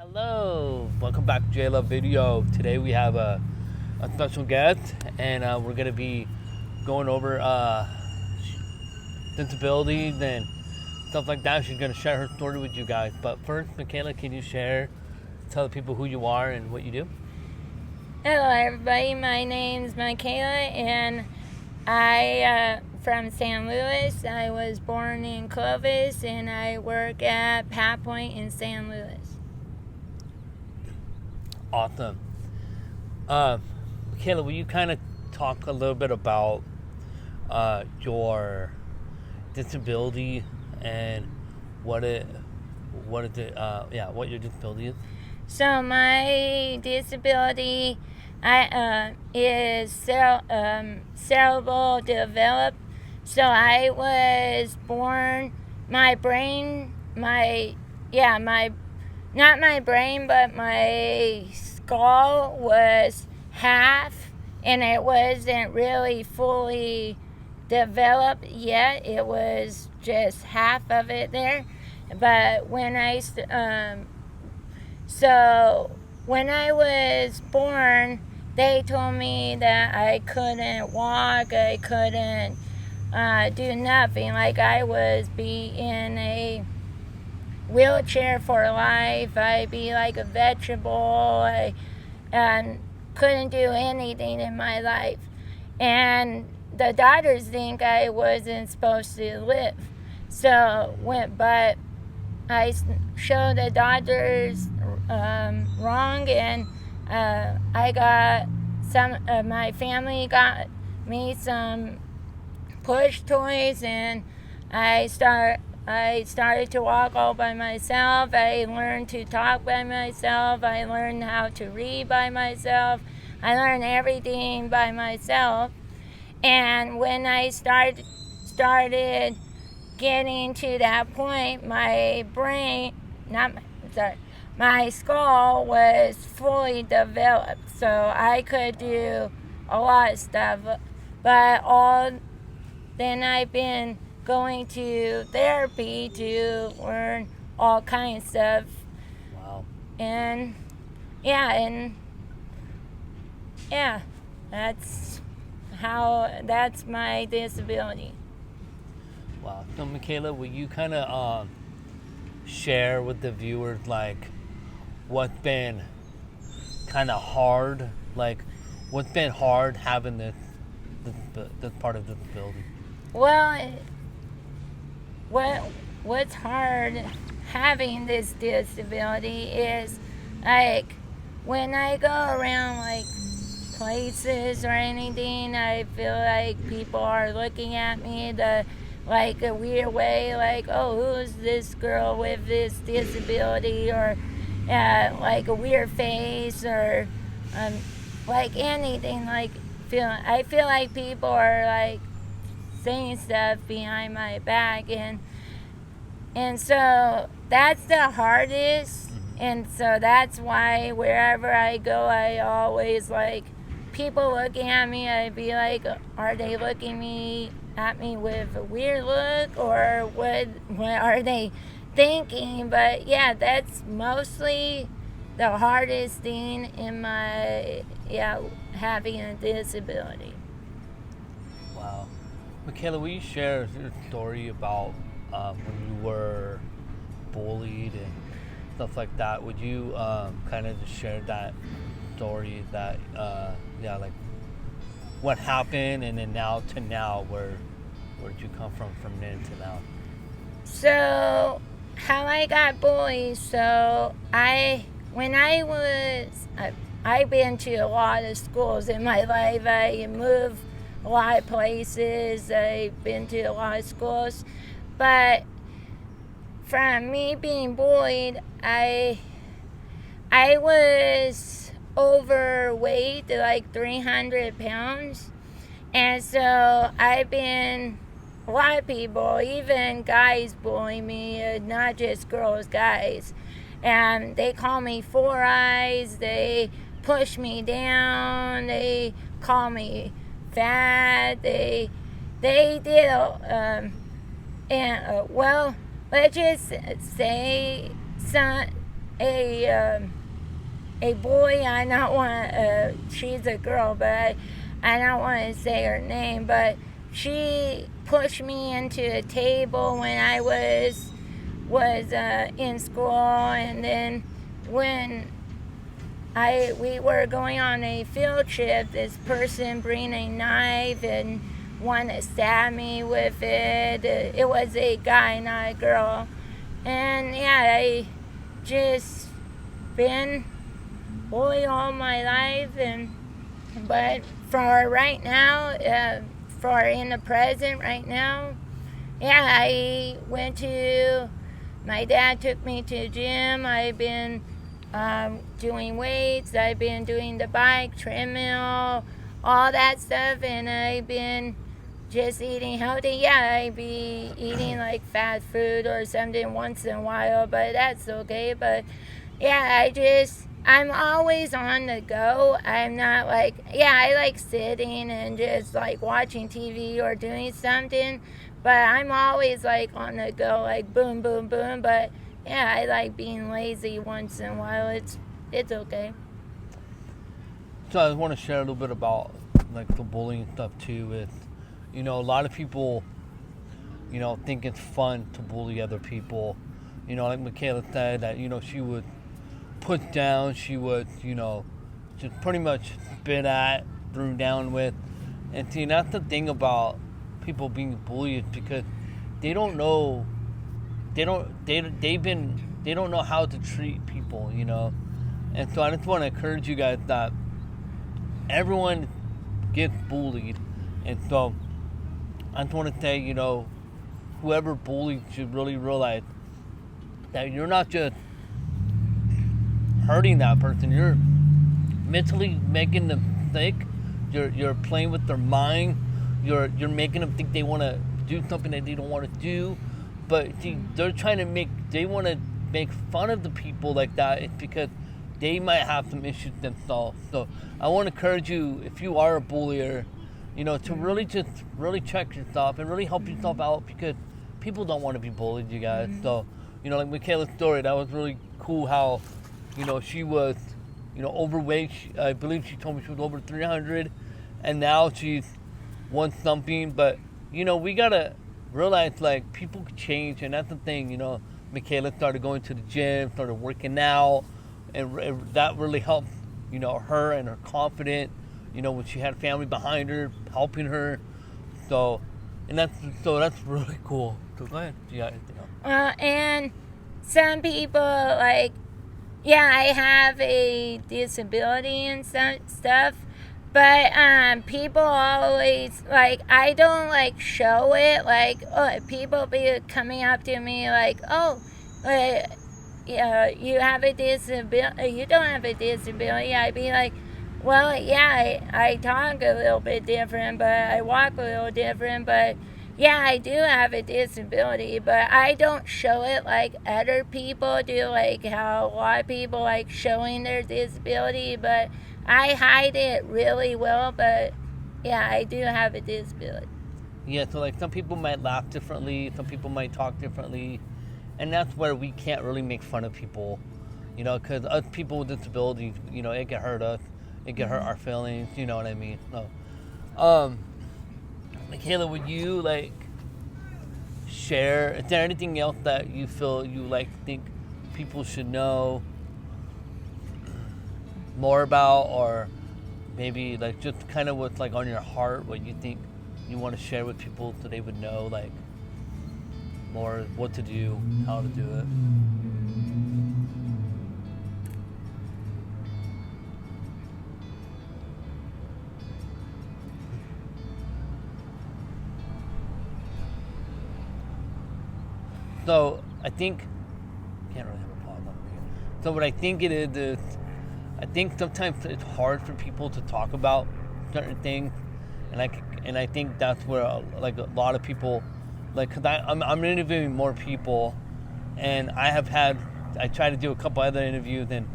Hello, welcome back to JLove Video. Today we have a special guest, and we're gonna be going over disabilities and stuff like that. She's gonna share her story with you guys. But first, Michaela, can you tell the people who you are and what you do? Hello, everybody. My name's Makayla, and I from San Luis. I was born in Clovis, and I work at Pat Point in San Luis. Awesome. Michaela, will you kind of talk a little bit about your disability and what what your disability is? So my disability is cerebral developed. So I was born, my brain, not my brain, but my skull was half, and it wasn't really fully developed yet. It was just half of it there. But when when I was born, they told me that I couldn't walk, I couldn't do nothing. Like I was in a wheelchair for life. I'd be like a vegetable. I couldn't do anything in my life. And the doctors think I wasn't supposed to live. But I showed the doctors wrong, and I got my family got me some push toys, and I started to walk all by myself. I learned to talk by myself. I learned how to read by myself. I learned everything by myself. And when I started getting to that point, my skull was fully developed, so I could do a lot of stuff. Then I've been going to therapy to learn all kinds of stuff. Wow. And that's my disability. Wow. So, Michaela, will you kind of share with the viewers like what's been kind of hard, like what's been hard having this part of disability? Well, what's hard having this disability is like when I go around like places or anything, I feel like people are looking at me like a weird way, like, oh, who's this girl with this disability, or like a weird face, or like anything. I feel like people are like saying stuff behind my back, and so that's the hardest. And so that's why wherever I go, I always like people looking at me. I'd be like, are they looking at me with a weird look, or what are they thinking? But yeah, that's mostly the hardest thing in my having a disability. Wow. Michaela, will you share your story about when you were bullied and stuff like that? Would you kind of just share that story, that like what happened, and then now to now, where did you come from then to now? So how I got bullied. So I've been to a lot of schools in my life. I moved a lot of places. I've been to a lot of schools, but from me being bullied, I was overweight, like 300 pounds. And so a lot of people, even guys, bully me, not just girls, guys. And they call me Four Eyes, they push me down, they call me fat, they did, well, let's just say a a boy. I don't want. She's a girl, but I don't want to say her name. But she pushed me into a table when I was in school, and then when we were going on a field trip, this person bring a knife and wanted to stab me with it. It was a guy, not a girl. And yeah, I just been bullied all my life, but for right now, for in the present right now, yeah, I went to. My dad took me to the gym. I've been doing weights. I've been doing the bike, treadmill, all that stuff, and I've been just eating healthy. Yeah, I be eating like fast food or something once in a while, but that's okay. But yeah, I'm always on the go. I'm not like, yeah, I like sitting and just like watching TV or doing something, but I'm always like on the go, like boom, boom, boom. But yeah, I like being lazy once in a while. It's okay. So I want to share a little bit about like the bullying stuff too. With a lot of people, think it's fun to bully other people. Like Michaela said that she would put down, she would just pretty much spit at, threw down with, and see that's the thing about people being bullied because they don't know, they don't know how to treat people, and so I just want to encourage you guys that everyone gets bullied, and so I just want to say, whoever bullied should really realize that you're not just hurting that person, you're mentally making them sick. You're playing with their mind. You're making them think they want to do something that they don't want to do. But see, they want to make fun of the people like that. It's because they might have some issues themselves. So I want to encourage you, if you are a bullier, to really just really check yourself and really help yourself out because people don't want to be bullied, you guys. So, like Makayla's story, that was really cool how, she was, overweight. I believe she told me she was over 300 and now she's won something. But, we got to realize like people could change, and that's the thing. Makayla started going to the gym, started working out, and that really helped, her and her confidence, when she had family behind her, helping her. So that's really cool. So go ahead. You got anything else? And some people like, yeah, I have a disability and some stuff, but people always like, I don't like show it. Like, people be coming up to me like, oh, yeah, you have a disability. You don't have a disability. I'd be like, well, yeah, I talk a little bit different, but I walk a little different, but yeah, I do have a disability, but I don't show it like other people do, like how a lot of people like showing their disability, but I hide it really well. But yeah, I do have a disability. Yeah, so like some people might laugh differently, some people might talk differently, and that's where we can't really make fun of people, because us people with disabilities, it can hurt us, it can hurt our feelings, you know what I mean? So, Makayla, would you like share? Is there anything else that you feel you like think people should know more about, or maybe like just kind of what's like on your heart, what you think you want to share with people so they would know like more what to do, how to do it? So I think can't really have a pause on here. So what I think it is I think sometimes it's hard for people to talk about certain things, and I think that's where like a lot of people, like, cause I'm interviewing more people, and I tried to do a couple other interviews, and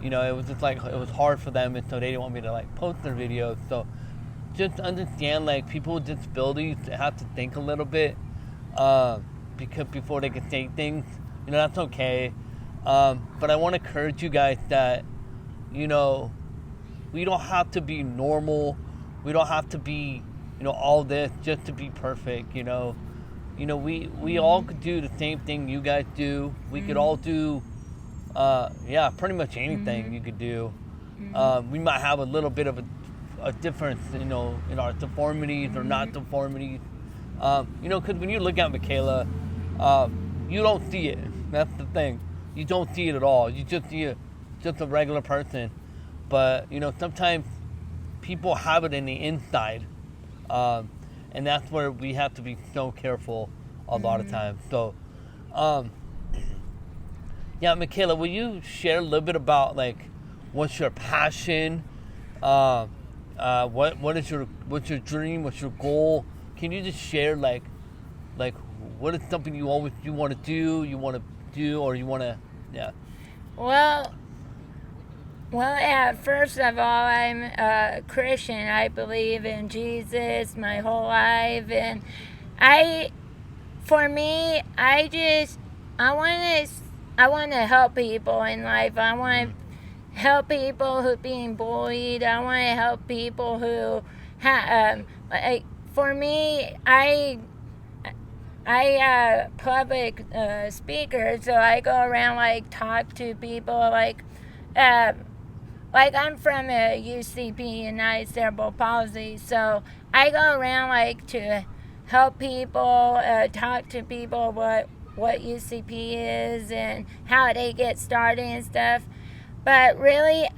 it was just like it was hard for them, and so they didn't want me to like post their videos. So just understand like people with disabilities have to think a little bit. Because before they can say things, that's okay. But I want to encourage you guys that, you know, we don't have to be normal. We don't have to be, all this just to be perfect. We all could do the same thing you guys do. We could all do, pretty much anything you could do. We might have a little bit of a difference, in our deformities or not deformities. Because when you look at Makayla, you don't see it. That's the thing. You don't see it at all. You just see just a regular person. But, sometimes people have it in the inside. And that's where we have to be so careful a lot of times. So, Makayla, will you share a little bit about, like, what's your passion? What's your dream? What's your goal? Can you just share, like what is something you want to do, or you want to, Well, first of all, I'm a Christian. I believe in Jesus my whole life, and I want to help people in life. I want to help people who are being bullied. I want to help people who for me, I public speaker, so I go around, like, talk to people, like I'm from a UCP, United Cerebral Palsy, so I go around, like, to help people, talk to people what UCP is and how they get started and stuff. But really,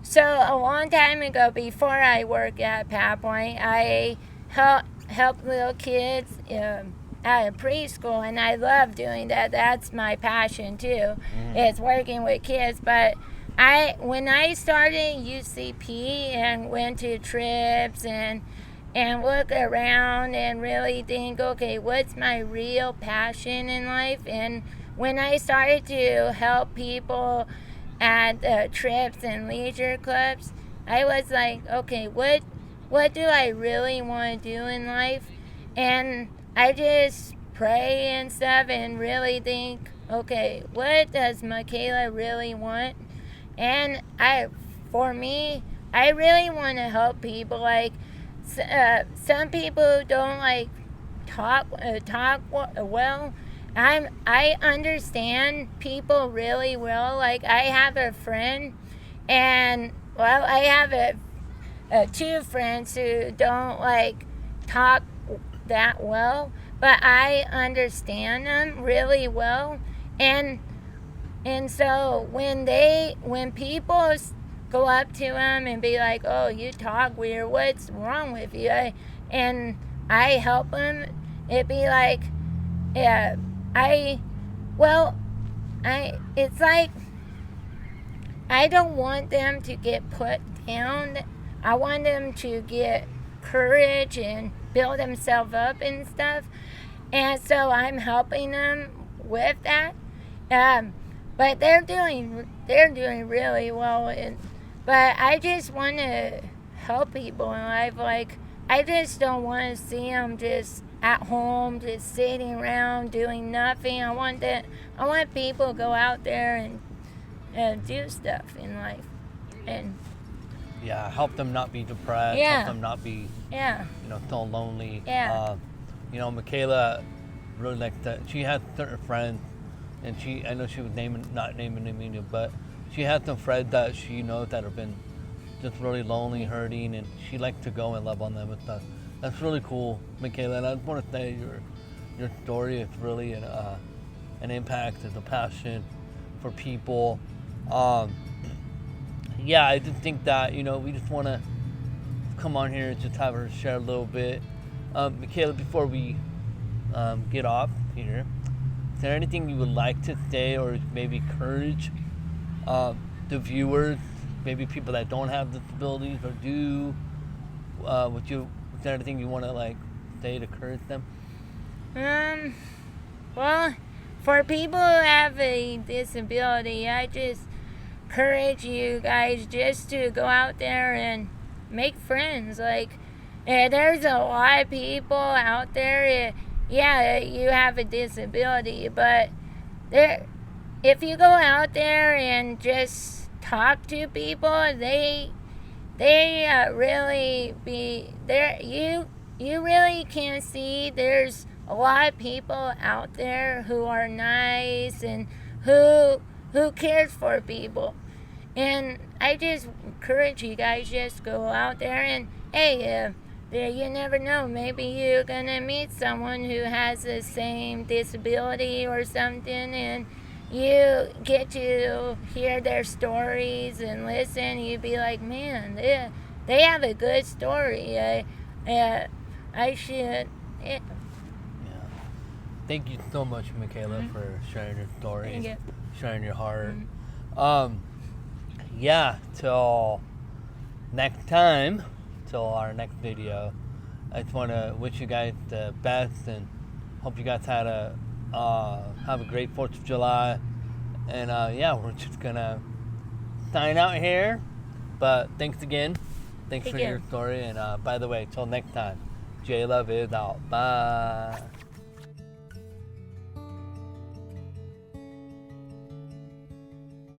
so a long time ago, before I worked at Pathpoint, I help little kids at a preschool, and I love doing that. That's my passion too. Is working with kids. But when I started UCP and went to trips and look around and really think, okay, what's my real passion in life? And when I started to help people at trips and leisure clubs, I was like, okay, what do I really want to do in life? And I just pray and stuff and really think, okay, what does Makayla really want? And for me, I really want to help people. Like, some people don't, like, talk well. I understand people really well. Like, I have a friend, and, well, I have two friends who don't, like, talk that well, but I understand them really well. And so when people go up to them and be like, oh, you talk weird, what's wrong with you? And I help them, it'd be like, yeah, it's like, I don't want them to get put down. I want them to get courage and build themselves up and stuff. And so I'm helping them with that. But they're doing really well. But I just want to help people in life. Like, I just don't want to see them just at home, just sitting around doing nothing. I want people to go out there and do stuff in life. And help them not be depressed. Help them not be, so lonely. Makayla really likes that. She has certain friends, and I know she was not naming them, but she has some friends that she knows that have been just really lonely, hurting, and she likes to go and love on them and stuff. That's really cool, Makayla. And I just want to say your story is really an impact, it's a passion for people. I just think that, we just want to come on here and just have her share a little bit. Makayla, before we get off here, is there anything you would like to say or maybe encourage the viewers, maybe people that don't have disabilities or do? Is there anything you want to, like, say to encourage them? Well, for people who have a disability, I just encourage you guys just to go out there and make friends. Like, there's a lot of people out there. You have a disability, but there, if you go out there and just talk to people, they really be there. You really can see there's a lot of people out there who are nice and who cares for people. And I just encourage you guys, just go out there and hey, there, you never know. Maybe you're gonna meet someone who has the same disability or something, and you get to hear their stories and listen. You'd be like, man, they have a good story. I should. Yeah. Thank you so much, Michaela, for sharing your story, Thank you. sharing your heart. Yeah, till next time, till our next video, I just want to wish you guys the best and hope you guys had have a great 4th of July. And yeah, we're just gonna sign out here. But thanks again. Thanks Thank for you. your story. And by the way, till next time, J Love is out. Bye.